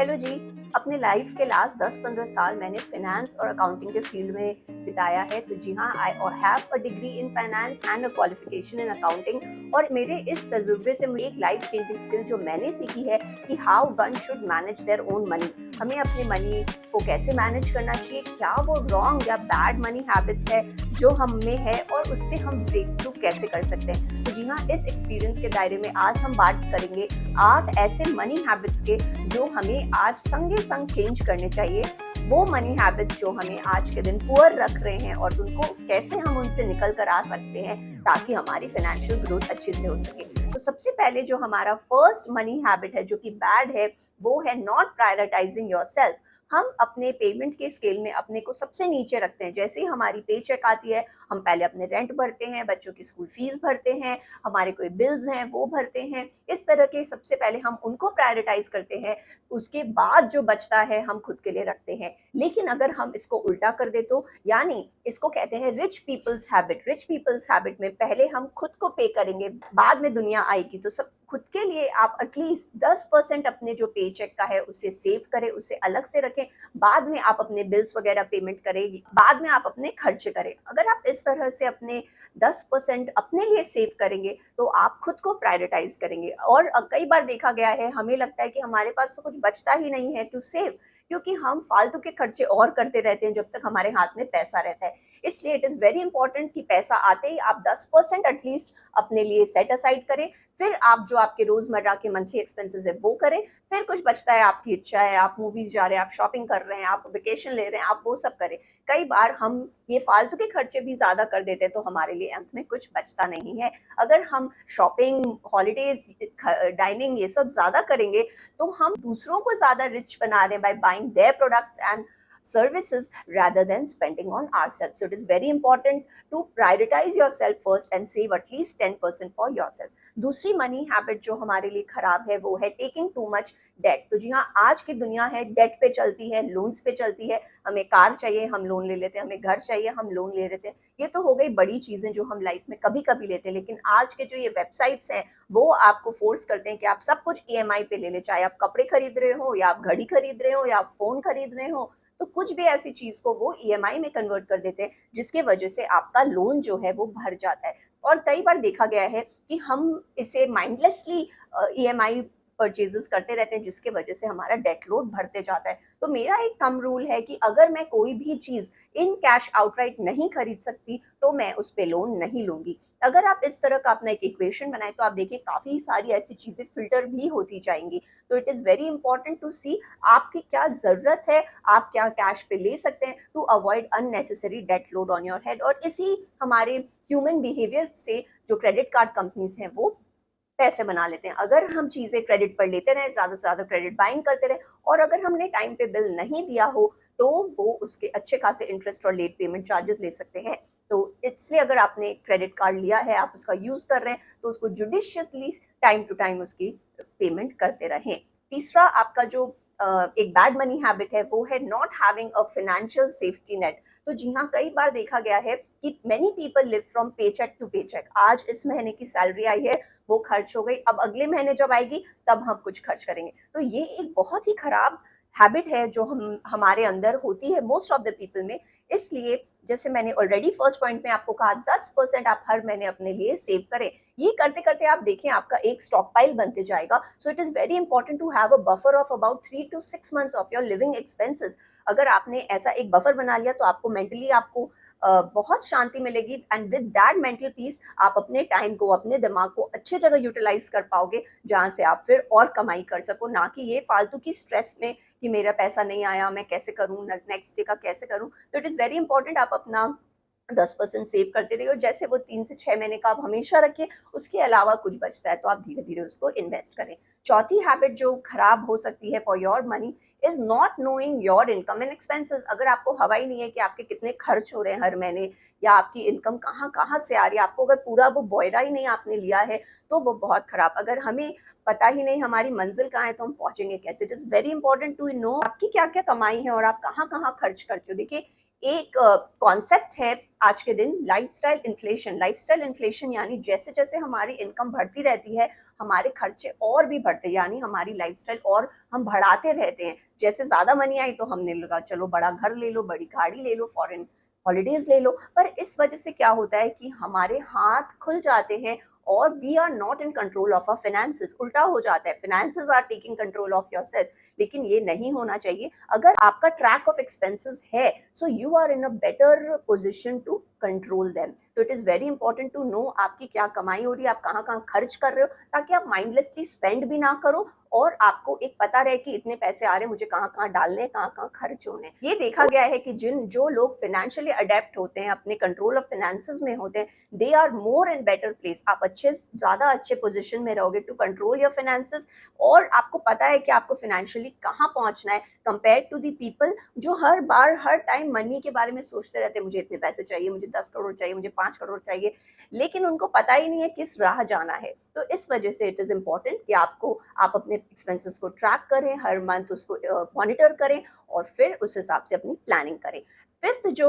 Hello जी। अपने life के last 10-15 साल मैंने फाइनेंस और अकाउंटिंग के फील्ड में बिताया है। तो जी हाँ, I have a degree in finance and a qualification in accounting. और मेरे इस तजुर्बे से मुझे एक लाइफ चेंजिंग स्किल जो मैंने सीखी है कि how one should manage their own money. हमें अपने मनी को कैसे मैनेज करना चाहिए, क्या वो रॉन्ग या बैड मनी हैबिट्स है जो हम में है और उससे हम ब्रेक थ्रू कैसे कर सकते हैं। तो जी हाँ, इस एक्सपीरियंस के दायरे में आज हम बात करेंगे 8 ऐसे मनी हैबिट्स के जो हमें आज संगे संग चेंज करने चाहिए। वो मनी हैबिट्स जो हमें आज के दिन पुअर रख रहे हैं और उनको कैसे हम उनसे निकल कर आ सकते हैं ताकि हमारी फाइनेंशियल ग्रोथ अच्छे से हो सके। तो सबसे पहले जो हमारा फर्स्ट मनी हैबिट है जो कि बैड है, वो है नॉट प्रायोरिटाइजिंग योरसेल्फ। हम अपने पेमेंट के स्केल में अपने को सबसे नीचे रखते हैं। जैसे ही हमारी पे चेक आती है, हम पहले अपने रेंट भरते हैं, बच्चों की स्कूल फीस भरते हैं, हमारे कोई बिल्स हैं वो भरते हैं। इस तरह के सबसे पहले हम उनको प्रायोरिटाइज करते हैं, उसके बाद जो बचता है हम खुद के लिए रखते हैं। लेकिन अगर हम इसको उल्टा कर दे तो, यानी इसको कहते हैं rich people's habit. Rich people's habit में पहले हम खुद को पे करेंगे, बाद में दुनिया आएगी। तो सब खुद के लिए आप एटलीस्ट 10% अपने जो पे चेक का है उसे सेव करें, उसे अलग से रखें। बाद में आप अपने बिल्स वगैरह पेमेंट करें, बाद में आप अपने खर्चे करें। अगर आप इस तरह से अपने 10% अपने लिए सेव करेंगे तो आप खुद को प्रायोरिटाइज करेंगे। और कई बार देखा गया है, हमें लगता है कि हमारे पास तो कुछ बचता ही नहीं है टू सेव, क्योंकि हम फालतू के खर्चे और करते रहते हैं जब तक हमारे हाथ में पैसा रहता है। इसलिए इट इज वेरी इंपॉर्टेंट कि पैसा आते ही आप 10% एटलीस्ट अपने लिए सेट असाइड करें। फिर आप जो आपके रोजमर्रा के मंथली एक्सपेंसेस है वो करें। फिर कुछ बचता है, आपकी इच्छा है, आप मूवीज जा रहे हैं, आप शॉपिंग कर रहे हैं, आप वेकेशन ले रहे हैं, आप वो सब करें। कई बार हम ये फालतू के खर्चे भी ज्यादा कर देते हैं तो हमारे लिए अंत में कुछ बचता नहीं है। अगर हम शॉपिंग, हॉलीडेज, डाइनिंग ये सब ज्यादा करेंगे तो हम दूसरों को ज्यादा रिच बना रहे हैं by buying their products and services rather than spending on ourselves. So it is very important to prioritize yourself first and save at least 10% for yourself. दूसरी मनी हैबिट जो हमारे लिए खराब है वो है टेकिंग टू मच डेट। तो जी हाँ, आज की दुनिया है डेट पे चलती है, लोन्स पे चलती है। हमें कार चाहिए हम लोन ले लेते हैं, हमें घर चाहिए हम लोन ले लेते हैं। ये तो हो गई बड़ी चीजें जो हम लाइफ में कभी कभी लेते हैं, लेकिन आज के जो ये वेबसाइट्स हैं वो आपको फोर्स करते हैं कि आप सब कुछ ईएमआई पे ले ले। चाहे आप कपड़े खरीद रहे हो या आप घड़ी खरीद रहे हो या आप फोन खरीद रहे हो, तो कुछ भी ऐसी चीज को वो ईएमआई में कन्वर्ट कर देते हैं जिसके वजह से आपका लोन जो है वो भर जाता है। और कई बार देखा गया है कि हम इसे माइंडलेसली ईएमआई परचेजेस करते रहते हैं जिसके वजह से हमारा डेट लोड बढ़ते जाता है। तो मेरा एक थंब रूल है कि अगर मैं कोई भी चीज इन कैश आउटराइट नहीं खरीद सकती तो मैं उस पे लोन नहीं लूंगी। अगर आप इस तरह का अपना एक इक्वेशन बनाए तो आप देखिए काफी सारी ऐसी चीजें फिल्टर भी होती जाएंगी। तो it is very important to see आपकी क्या जरूरत है, आप क्या कैश पे ले सकते हैं to avoid unnecessary debt load on your head. और इसी हमारे ह्यूमन बिहेवियर से जो क्रेडिट कार्ड कंपनीज हैं वो पैसे बना लेते हैं। अगर हम चीजें क्रेडिट पर लेते रहे, ज्यादा से ज्यादा क्रेडिट बाइंग करते रहे और अगर हमने टाइम पे बिल नहीं दिया हो तो वो उसके अच्छे खासे इंटरेस्ट और लेट पेमेंट चार्जेस ले सकते हैं। तो इसलिए अगर आपने क्रेडिट कार्ड लिया है, आप उसका यूज कर रहे हैं, तो उसको जुडिशियसली टाइम टू टाइम उसकी पेमेंट करते रहें। तीसरा आपका जो एक बैड मनी हैबिट है वो है not having a financial safety net. तो जी हाँ, कई बार देखा गया है कि मेनी पीपल लिव फ्रॉम पे चेक टू पे चेक। आज इस महीने की सैलरी आई है, वो खर्च हो गई, अब अगले महीने जब आएगी तब हम कुछ खर्च करेंगे। तो ये एक बहुत ही खराब हैबिट है जो हमारे अंदर होती है मोस्ट ऑफ द पीपल में। इसलिए जैसे मैंने ऑलरेडी फर्स्ट पॉइंट में आपको कहा, 10% आप हर महीने अपने लिए सेव करें। ये करते करते आप देखें आपका एक स्टॉक पाइल बनते जाएगा। So it is very important to have a buffer of about 3 to 6 months of your living expenses. अगर आपने ऐसा एक बफर बना लिया तो आपको मेंटली आपको बहुत शांति मिलेगी and with that mental peace आप अपने टाइम को, अपने दिमाग को अच्छे जगह यूटिलाइज कर पाओगे जहां से आप फिर और कमाई कर सको, ना कि ये फालतू की स्ट्रेस में कि मेरा पैसा नहीं आया, मैं कैसे करूं, नेक्स्ट डे का कैसे करूं। तो इट इज वेरी इंपॉर्टेंट आप अपना 10% सेव करते रहिए और जैसे वो 3 से 6 महीने का आप हमेशा रखिए, उसके अलावा कुछ बचता है तो आप धीरे धीरे उसको इन्वेस्ट करें। चौथी हैबिट जो खराब हो सकती है for your money is not knowing your income and expenses. अगर आपको हवा ही नहीं है कि आपके कितने खर्च हो रहे हैं हर महीने या आपकी इनकम कहाँ कहाँ से आ रही है, आपको अगर पूरा वो बॉयरा ही नहीं आपने लिया है तो वो बहुत खराब। अगर हमें पता ही नहीं हमारी मंजिल कहाँ है तो हम पहुंचेंगे कैसे। It is very important to know आपकी क्या क्या कमाई है और आप कहाँ कहाँ खर्च करते हो। देखिए, एक कॉन्सेप्ट है आज के दिन, लाइफस्टाइल इन्फ्लेशन। लाइफस्टाइल इन्फ्लेशन यानी जैसे जैसे हमारी इनकम बढ़ती रहती है, हमारे खर्चे और भी बढ़ते हैं, यानी हमारी लाइफस्टाइल और हम बढ़ाते रहते हैं। जैसे ज़्यादा मनी आई तो हमने लगा चलो बड़ा घर ले लो, बड़ी गाड़ी ले लो, फॉरेन हॉलीडेज ले लो, पर इस वजह से क्या होता है कि हमारे हाथ खुल जाते हैं और we are not in control of our finances. उल्टा हो जाता है, finances are taking control of yourself, लेकिन ये नहीं होना चाहिए। अगर आपका ट्रैक ऑफ एक्सपेंसेस है, so you are in a better position to control them. तो it is very important to know आपकी क्या कमाई हो रही है, आप कहाँ कहाँ खर्च कर रहे हो, ताकि आप माइंडलेसली स्पेंड भी ना करो और आपको एक पता रहे कि इतने पैसे आ रहे हैं, मुझे कहाँ कहाँ डालने हैं, कहाँ कहाँ खर्च होने हैं। ये देखा गया है कि जो लोग फाइनेंशियली अडेप्ट होते हैं, अपने कंट्रोल ऑफ फाइनेंसेस में होते हैं, they are more in better place. आप ज्यादा अच्छे पोजिशन में रहोगे टू कंट्रोल योर फाइनेंसेस, और आपको पता है कि आपको फाइनेंशियली कहाँ पहुंचना है, कंपेयर टू दी पीपल जो हर बार हर टाइम मनी के बारे में सोचते रहते हैं, मुझे इतने पैसे चाहिए, मुझे 10 करोड़ चाहिए, मुझे 5 करोड़ चाहिए, लेकिन उनको पता ही नहीं है किस राह जाना है। तो इस वजह से इट इज इम्पोर्टेंट कि आप अपने एक्सपेंसेस को ट्रैक करें, हर मंथ उसको मॉनिटर करें और फिर उस हिसाब से अपनी प्लानिंग करें। फिफ्थ जो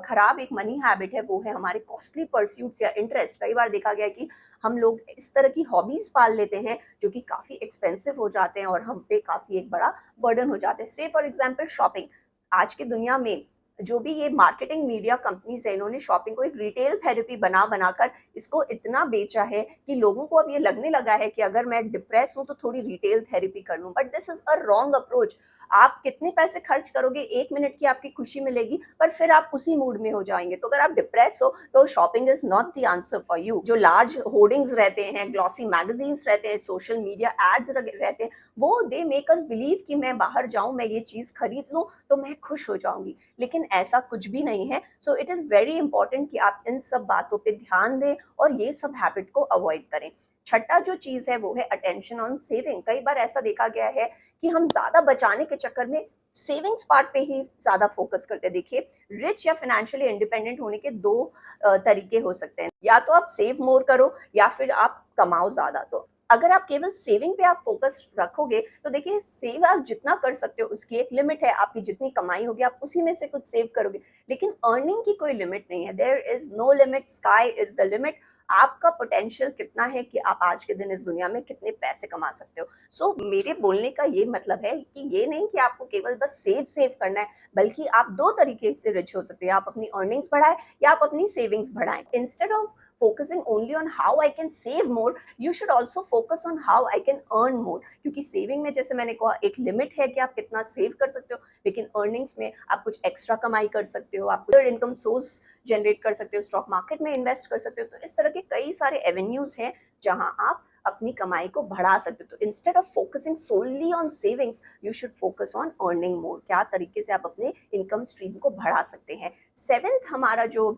खराब एक मनी हैबिट है वो है हमारे कॉस्टली परस्यूट्स या इंटरेस्ट। कई बार देखा गया कि हम लोग इस तरह की हॉबीज पाल लेते हैं जो कि काफी एक्सपेंसिव हो जाते हैं और हम पे काफी एक बड़ा बर्डन हो जाते हैं। से फॉर एग्जाम्पल शॉपिंग। आज की दुनिया में जो भी ये मार्केटिंग मीडिया कंपनीज है, इन्होंने शॉपिंग को एक रिटेल थेरेपी बना बनाकर इसको इतना बेचा है कि लोगों को अब ये लगने लगा है कि अगर मैं डिप्रेस हूं तो थोड़ी रिटेल थेरेपी कर लूं। But this is a wrong approach. आप कितने पैसे खर्च करोगे, 1 मिनट की आपकी खुशी मिलेगी, पर फिर आप उसी मूड में हो जाएंगे। तो अगर आप डिप्रेस हो तो shopping is not the answer for you. जो लार्ज होर्डिंग्स रहते हैं, ग्लॉसी मैगजीन्स रहते हैं, सोशल मीडिया एड्स रहते हैं, वो दे मेक अस बिलीव कि मैं बाहर जाऊं, मैं ये चीज खरीद लूं तो मैं खुश हो जाऊंगी, लेकिन ऐसा कुछ भी नहीं है। So it is very important कि आप इन सब बातों पे ध्यान दें और ये सब हैबिट को अवॉइड करें। छठा जो चीज है वो है अटेंशन ऑन सेविंग। कई बार ऐसा देखा गया है कि हम ज्यादा बचाने के चक्कर में सेविंग्स पार्ट पे ही ज्यादा फोकस करते हैं। देखिए, रिच या फाइनेंशियली इंडिपेंडेंट होने के दो तरीके हो सकते हैं, या तो आप सेव मोर करो या फिर आप कमाओ ज्यादा। तो अगर आप केवल सेविंग पे आप फोकस रखोगे तो देखिए, सेव आप जितना कर सकते हो उसकी एक लिमिट है, आपकी जितनी कमाई होगी आप उसी में से कुछ सेव करोगे, लेकिन अर्निंग की कोई लिमिट नहीं है। There is no limit, sky is the limit. आपका पोटेंशियल कितना है कि आप आज के दिन इस दुनिया में कितने पैसे कमा सकते हो। सो मेरे बोलने का ये मतलब है कि ये नहीं कि आपको केवल बस सेव सेव करना है, बल्कि आप दो तरीके से रिच हो सकते हैं। आप अपनी अर्निंग्स बढ़ाएं या आप अपनी सेविंग्स बढ़ाएं। Instead of focusing only on how I can save more, you should also focus on how I can earn more। क्योंकि सेविंग में जैसे मैंने कहा एक लिमिट है कि आप कितना सेव कर सकते हो, लेकिन अर्निंग्स में आप कुछ एक्स्ट्रा कमाई कर सकते हो, आप कुछ इनकम सोर्स जनरेट कर सकते हो, स्टॉक मार्केट में इन्वेस्ट कर सकते हो। तो इस तरह के कई सारे एवेन्यूज हैं जहां आप अपनी कमाई को बढ़ा सकते हो। तो instead of focusing solely on savings, you should focus on earning more. क्या तरीके से आप अपने इनकम स्ट्रीम को बढ़ा सकते हैं। सेवेंथ हमारा जो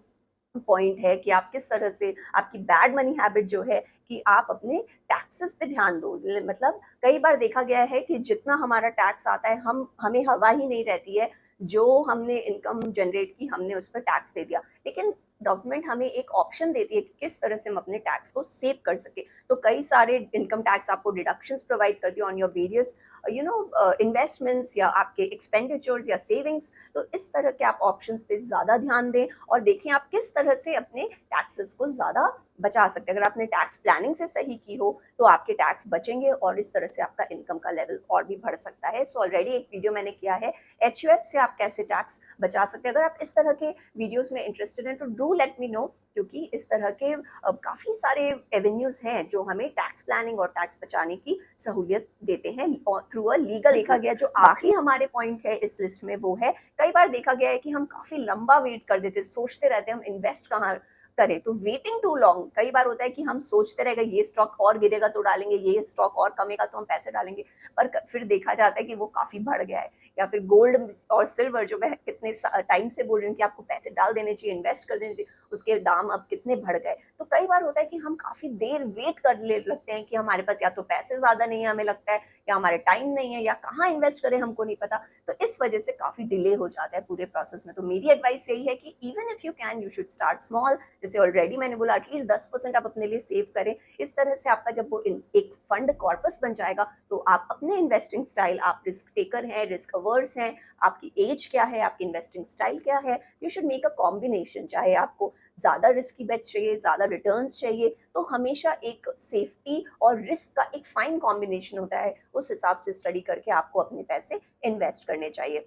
पॉइंट है कि आप किस तरह से आपकी बैड मनी हैबिट जो है कि आप अपने टैक्सेस पे ध्यान दो। मतलब कई बार देखा गया है कि जितना हमारा टैक्स आता है हमें हवा ही नहीं रहती है, जो हमने इनकम जनरेट की हमने उस पर टैक्स दे दिया। लेकिन गवर्नमेंट हमें एक ऑप्शन देती है कि किस तरह से हम अपने टैक्स को सेव कर सके। तो कई सारे इनकम टैक्स आपको डिडक्शंस प्रोवाइड करती है ऑन योर वेरियस इन्वेस्टमेंट्स या आपके एक्सपेंडिचर्स या सेविंग्स। तो इस तरह के आप ऑप्शंस पे ज्यादा ध्यान दें और देखें आप किस तरह से अपने टैक्सेस को ज्यादा बचा सकते हैं। अगर आपने टैक्स प्लानिंग से सही की हो तो आपके टैक्स बचेंगे और इस तरह से आपका इनकम का लेवल और भी बढ़ सकता है। सो ऑलरेडी एक वीडियो मैंने किया है HUF से आप कैसे टैक्स बचा सकते हैं। अगर आप इस तरह के वीडियोस में इंटरेस्टेड हैं तो डू लेट मी नो, क्योंकि इस तरह के काफी सारे एवेन्यूज हैं जो हमें टैक्स प्लानिंग और टैक्स बचाने की सहूलियत देते हैं थ्रू अ लीगल। देखा गया जो आखिरी हमारे पॉइंट है इस लिस्ट में वो है, कई बार देखा गया है कि हम काफी लंबा वेट कर देते, सोचते रहते हैं हम इन्वेस्ट कहाँ करें। तो वेटिंग टू लॉन्ग, कई बार होता है कि हम सोचते रहेगा ये स्टॉक और गिरेगा तो डालेंगे, ये स्टॉक और कमेगा तो हम पैसे डालेंगे, पर फिर देखा जाता है कि वो काफी बढ़ गया है। या फिर गोल्ड और सिल्वर, जो मैं कितने टाइम से बोल रही हूँ कि आपको पैसे डाल देने चाहिए, इन्वेस्ट कर देने चाहिए, उसके दाम अब कितने बढ़ गए। तो कई बार होता है कि हम काफी देर वेट कर लगते हैं कि हमारे पास या तो पैसे ज्यादा नहीं है हमें लगता है, या हमारे टाइम नहीं है, या कहाँ इन्वेस्ट करें हमको नहीं पता। तो इस वजह से काफी डिले हो जाता है पूरे प्रोसेस में। तो मेरी एडवाइस यही है कि even if you can, you should start small. जैसे ऑलरेडी मैंने बोला एटलीस्ट 10% आप अपने लिए सेव करें। इस तरह से आपका जब वो एक फंड कॉर्पस बन जाएगा तो आप अपने इन्वेस्टिंग स्टाइल, आप रिस्क टेकर हैं, रिस्क अवर्स हैं, आपकी एज क्या है, आपकी इन्वेस्टिंग स्टाइल क्या है, you should make a combination. चाहे आपको ज़्यादा रिस्की बेट्स चाहिए, ज़्यादा रिटर्न्स चाहिए, तो हमेशा एक सेफ्टी और रिस्क का एक फाइन कॉम्बिनेशन होता है, उस हिसाब से स्टडी करके आपको अपने पैसे इन्वेस्ट करने चाहिए।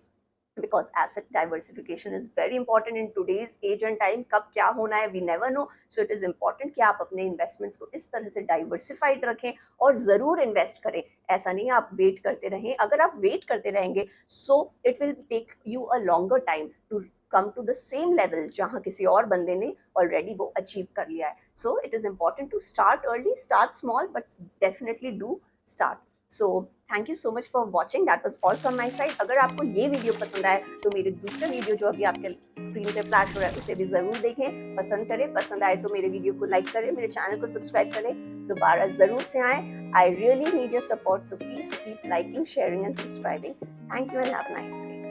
Because asset diversification is very important in today's age and time. कब क्या होना है we never know, so it is important कि आप अपने इन्वेस्टमेंट्स को इस तरह से डाइवर्सिफाइड रखें और ज़रूर इन्वेस्ट करें। ऐसा नहीं आप वेट करते रहें, अगर आप वेट करते रहेंगे so it will take you a longer time to come to the same level जहाँ किसी और बंदे ने ऑलरेडी वो अचीव कर लिया है। So it is important to start early, start small, but definitely do start. So thank you so much for watching, that was all from my side. अगर आपको ये वीडियो पसंद आए तो मेरे दूसरे वीडियो जो अभी आपके स्क्रीन पे फ्लैश हो रहा है उसे भी ज़रूर देखें, पसंद करें। पसंद आए तो मेरे वीडियो को लाइक करें, मेरे चैनल को सब्सक्राइब करें, दोबारा ज़रूर से आएँ। I really need your support, so please keep liking, sharing and subscribing. Thank you and have a nice day.